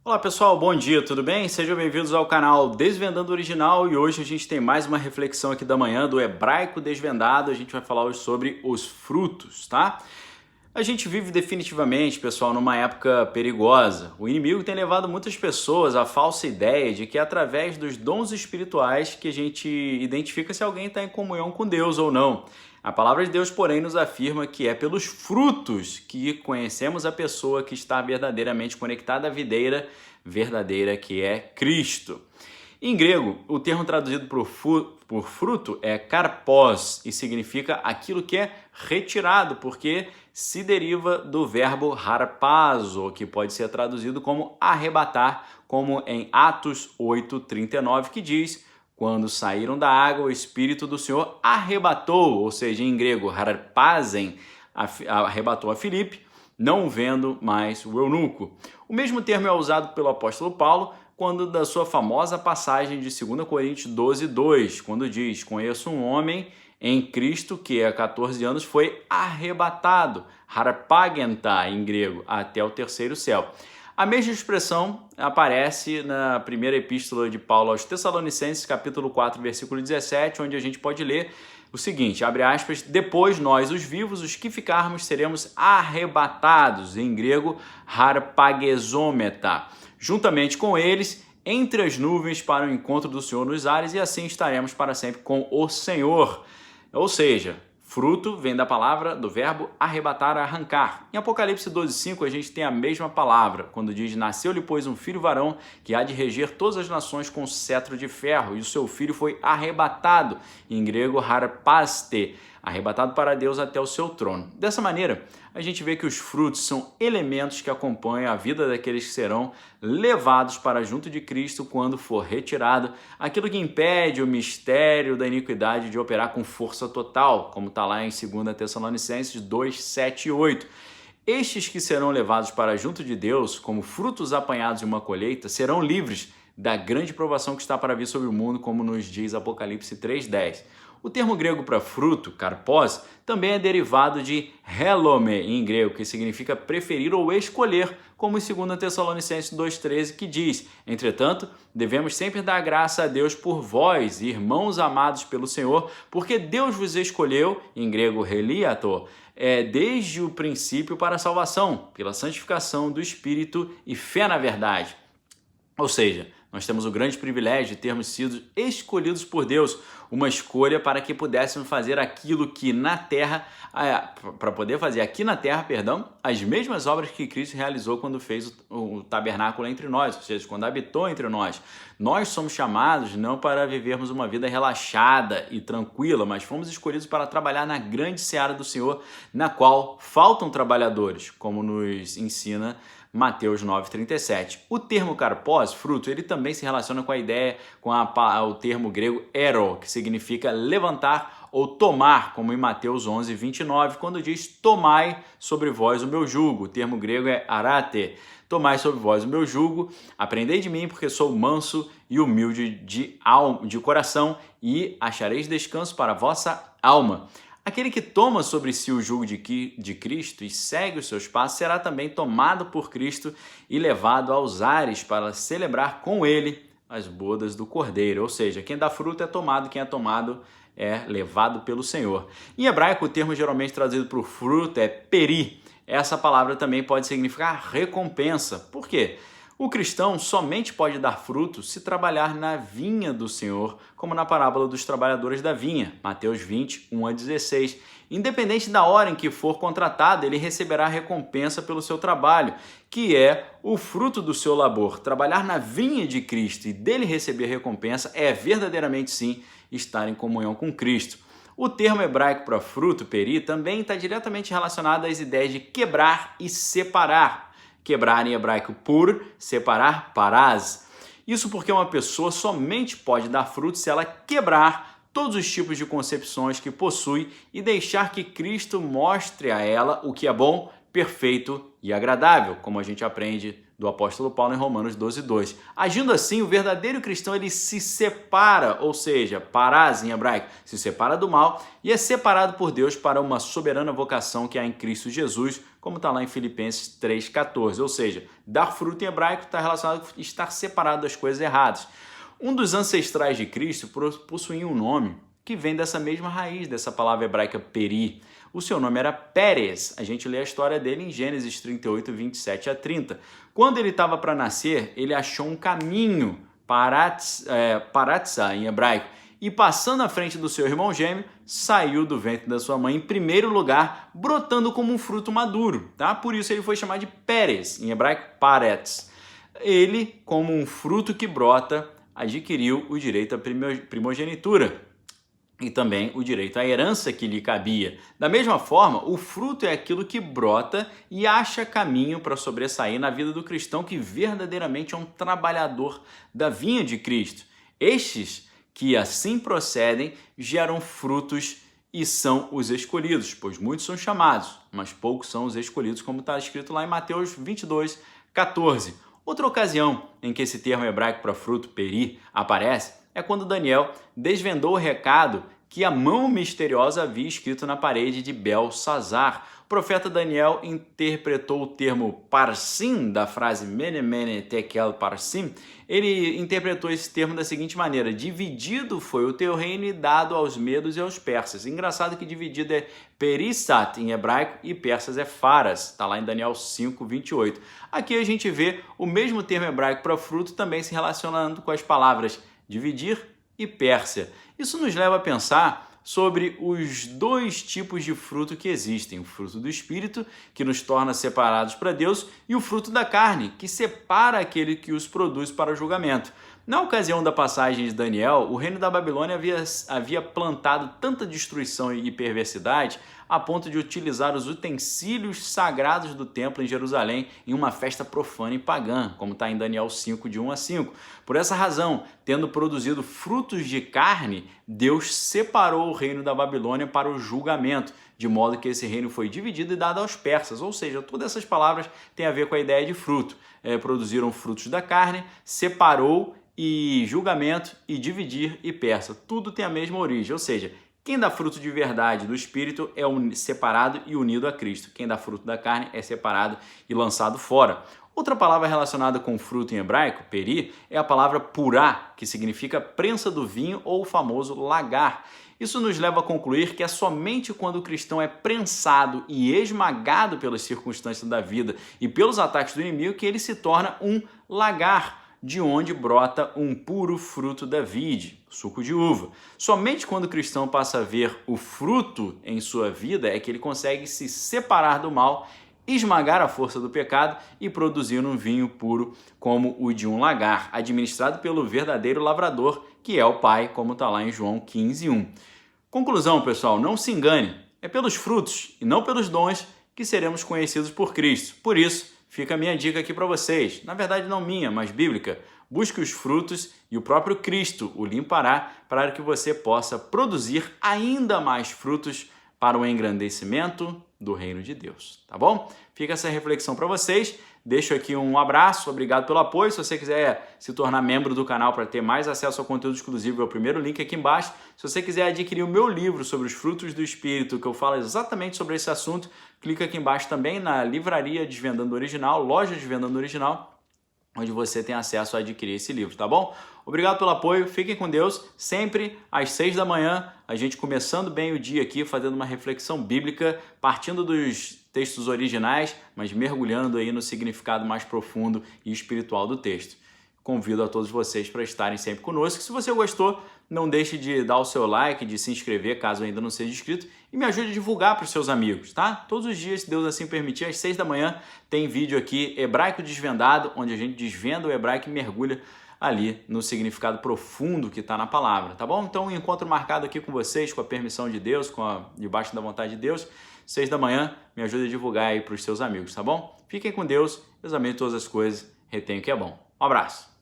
Olá pessoal, bom dia, tudo bem? Sejam bem-vindos ao canal Desvendando Original e hoje a gente tem mais uma reflexão aqui da manhã do Hebraico Desvendado. A gente vai falar hoje sobre os frutos, tá? A gente vive definitivamente, pessoal, numa época perigosa. O inimigo tem levado muitas pessoas à falsa ideia de que é através dos dons espirituais que a gente identifica se alguém está em comunhão com Deus ou não. A palavra de Deus, porém, nos afirma que é pelos frutos que conhecemos a pessoa que está verdadeiramente conectada à videira verdadeira que é Cristo. Em grego, o termo traduzido por fruto é karpos e significa aquilo que é retirado, porque se deriva do verbo harpazo, que pode ser traduzido como arrebatar, como em Atos 8:39, que diz: quando saíram da água, o Espírito do Senhor arrebatou, ou seja, em grego, harpazen, arrebatou a Filipe, não vendo mais o eunuco. O mesmo termo é usado pelo apóstolo Paulo quando da sua famosa passagem de 2 Coríntios 12:2, quando diz: conheço um homem em Cristo que há 14 anos foi arrebatado, harpagenta em grego, até o terceiro céu. A mesma expressão aparece na primeira epístola de Paulo aos Tessalonicenses, capítulo 4, versículo 17, onde a gente pode ler o seguinte, abre aspas: depois nós, os vivos, os que ficarmos, seremos arrebatados, em grego, harpagezometa, juntamente com eles, entre as nuvens para o encontro do Senhor nos ares, e assim estaremos para sempre com o Senhor. Ou seja, fruto vem da palavra, do verbo arrebatar, arrancar. Em Apocalipse 12:5 a gente tem a mesma palavra, quando diz: nasceu-lhe, pois, um filho varão, que há de reger todas as nações com cetro de ferro, e o seu filho foi arrebatado, em grego harpaste, arrebatado para Deus até o seu trono. Dessa maneira, a gente vê que os frutos são elementos que acompanham a vida daqueles que serão levados para junto de Cristo quando for retirado aquilo que impede o mistério da iniquidade de operar com força total, como está lá em 2 Tessalonicenses 2, 7 e 8. Estes que serão levados para junto de Deus, como frutos apanhados em uma colheita, serão livres da grande provação que está para vir sobre o mundo, como nos diz Apocalipse 3:10. O termo grego para fruto, karpos, também é derivado de helome em grego, que significa preferir ou escolher, como em 2 Tessalonicenses 2:13, que diz: entretanto, devemos sempre dar graça a Deus por vós, irmãos amados pelo Senhor, porque Deus vos escolheu, em grego heliato, desde o princípio para a salvação, pela santificação do Espírito e fé na verdade. Ou seja, nós temos o grande privilégio de termos sido escolhidos por Deus, uma escolha para que pudéssemos fazer aquilo que na terra, para poder fazer aqui na terra, as mesmas obras que Cristo realizou quando fez o tabernáculo entre nós, ou seja, quando habitou entre nós. Nós somos chamados não para vivermos uma vida relaxada e tranquila, mas fomos escolhidos para trabalhar na grande seara do Senhor, na qual faltam trabalhadores, como nos ensina Mateus 9:37. O termo karpos, fruto, ele também se relaciona com a ideia, com o termo grego ero, que significa levantar ou tomar, como em Mateus 11:29, quando diz: tomai sobre vós o meu jugo. O termo grego é arate. Tomai sobre vós o meu jugo, aprendei de mim, porque sou manso e humilde de coração, e achareis descanso para a vossa alma. Aquele que toma sobre si o jugo de Cristo e segue os seus passos será também tomado por Cristo e levado aos ares para celebrar com ele as bodas do Cordeiro. Ou seja, quem dá fruto é tomado, quem é tomado é levado pelo Senhor. Em hebraico, o termo geralmente traduzido por fruto é peri. Essa palavra também pode significar recompensa. Por quê? O cristão somente pode dar fruto se trabalhar na vinha do Senhor, como na parábola dos trabalhadores da vinha, Mateus 20, 1-16. Independente da hora em que for contratado, ele receberá recompensa pelo seu trabalho, que é o fruto do seu labor. Trabalhar na vinha de Cristo e dele receber recompensa é verdadeiramente sim estar em comunhão com Cristo. O termo hebraico para fruto, peri, também está diretamente relacionado às ideias de quebrar e separar. Quebrar em hebraico pur, separar paraz. Isso porque uma pessoa somente pode dar fruto se ela quebrar todos os tipos de concepções que possui e deixar que Cristo mostre a ela o que é bom, perfeito e agradável, como a gente aprende do apóstolo Paulo em Romanos 12:2. Agindo assim, o verdadeiro cristão ele se separa, ou seja, parás em hebraico, se separa do mal e é separado por Deus para uma soberana vocação que há em Cristo Jesus, como está lá em Filipenses 3:14. Ou seja, dar fruto em hebraico está relacionado com estar separado das coisas erradas. Um dos ancestrais de Cristo possuía um nome que vem dessa mesma raiz, dessa palavra hebraica peri. O seu nome era Pérez. A gente lê a história dele em Gênesis 38, 27 a 30. Quando ele estava para nascer, ele achou um caminho, paratza em hebraico, e passando à frente do seu irmão gêmeo, saiu do ventre da sua mãe em primeiro lugar, brotando como um fruto maduro. Tá? Por isso ele foi chamado de Pérez, em hebraico Paretz. Ele, como um fruto que brota, adquiriu o direito à primogenitura e também o direito à herança que lhe cabia. Da mesma forma, o fruto é aquilo que brota e acha caminho para sobressair na vida do cristão que verdadeiramente é um trabalhador da vinha de Cristo. Estes que assim procedem geram frutos e são os escolhidos, pois muitos são chamados, mas poucos são os escolhidos, como está escrito lá em Mateus 22, 14. Outra ocasião em que esse termo hebraico para fruto, peri, aparece é quando Daniel desvendou o recado que a mão misteriosa havia escrito na parede de Belsazar. O profeta Daniel interpretou o termo parsim, da frase mene mene tekel parsim. Ele interpretou esse termo da seguinte maneira: dividido foi o teu reino e dado aos medos e aos persas. Engraçado que dividido é perissat em hebraico e persas é faras. Está lá em Daniel 5, 28. Aqui a gente vê o mesmo termo hebraico para fruto também se relacionando com as palavras dividir e Pérsia. Isso nos leva a pensar sobre os dois tipos de fruto que existem: o fruto do Espírito, que nos torna separados para Deus, e o fruto da carne, que separa aquele que os produz para o julgamento. Na ocasião da passagem de Daniel, o reino da Babilônia havia plantado tanta destruição e perversidade a ponto de utilizar os utensílios sagrados do templo em Jerusalém em uma festa profana e pagã, como está em Daniel 5, de 1 a 5. Por essa razão, tendo produzido frutos de carne, Deus separou o reino da Babilônia para o julgamento, de modo que esse reino foi dividido e dado aos persas. Ou seja, todas essas palavras têm a ver com a ideia de fruto. Produziram frutos da carne, separou e julgamento, e dividir e persa. Tudo tem a mesma origem, ou seja, quem dá fruto de verdade do Espírito é separado e unido a Cristo. Quem dá fruto da carne é separado e lançado fora. Outra palavra relacionada com fruto em hebraico, peri, é a palavra purá, que significa prensa do vinho ou o famoso lagar. Isso nos leva a concluir que é somente quando o cristão é prensado e esmagado pelas circunstâncias da vida e pelos ataques do inimigo que ele se torna um lagar, de onde brota um puro fruto da vide, suco de uva. Somente quando o cristão passa a ver o fruto em sua vida é que ele consegue se separar do mal, esmagar a força do pecado e produzir um vinho puro como o de um lagar, administrado pelo verdadeiro lavrador, que é o Pai, como está lá em João 15, 1. Conclusão, pessoal, não se engane, é pelos frutos e não pelos dons que seremos conhecidos por Cristo. Por isso, fica a minha dica aqui para vocês, na verdade não minha, mas bíblica. Busque os frutos e o próprio Cristo o limpará para que você possa produzir ainda mais frutos para o engrandecimento do reino de Deus, tá bom? Fica essa reflexão para vocês. Deixo aqui um abraço, obrigado pelo apoio. Se você quiser se tornar membro do canal para ter mais acesso ao conteúdo exclusivo, é o primeiro link aqui embaixo. Se você quiser adquirir o meu livro sobre os frutos do Espírito, que eu falo exatamente sobre esse assunto, clica aqui embaixo também na livraria Desvendando Original, loja Desvendando Original, onde você tem acesso a adquirir esse livro, tá bom? Obrigado pelo apoio, fiquem com Deus, sempre às 6 da manhã, a gente começando bem o dia aqui, fazendo uma reflexão bíblica, partindo dos textos originais, mas mergulhando aí no significado mais profundo e espiritual do texto. Convido a todos vocês para estarem sempre conosco. Se você gostou, não deixe de dar o seu like, de se inscrever, caso ainda não seja inscrito, e me ajude a divulgar para os seus amigos, tá? Todos os dias, se Deus assim permitir, às 6 da manhã, tem vídeo aqui, Hebraico Desvendado, onde a gente desvenda o hebraico e mergulha ali no significado profundo que está na palavra, tá bom? Então, um encontro marcado aqui com vocês, com a permissão de Deus, debaixo da vontade de Deus, 6 da manhã, me ajude a divulgar aí para os seus amigos, tá bom? Fiquem com Deus, examine todas as coisas, retenha o que é bom. Um abraço!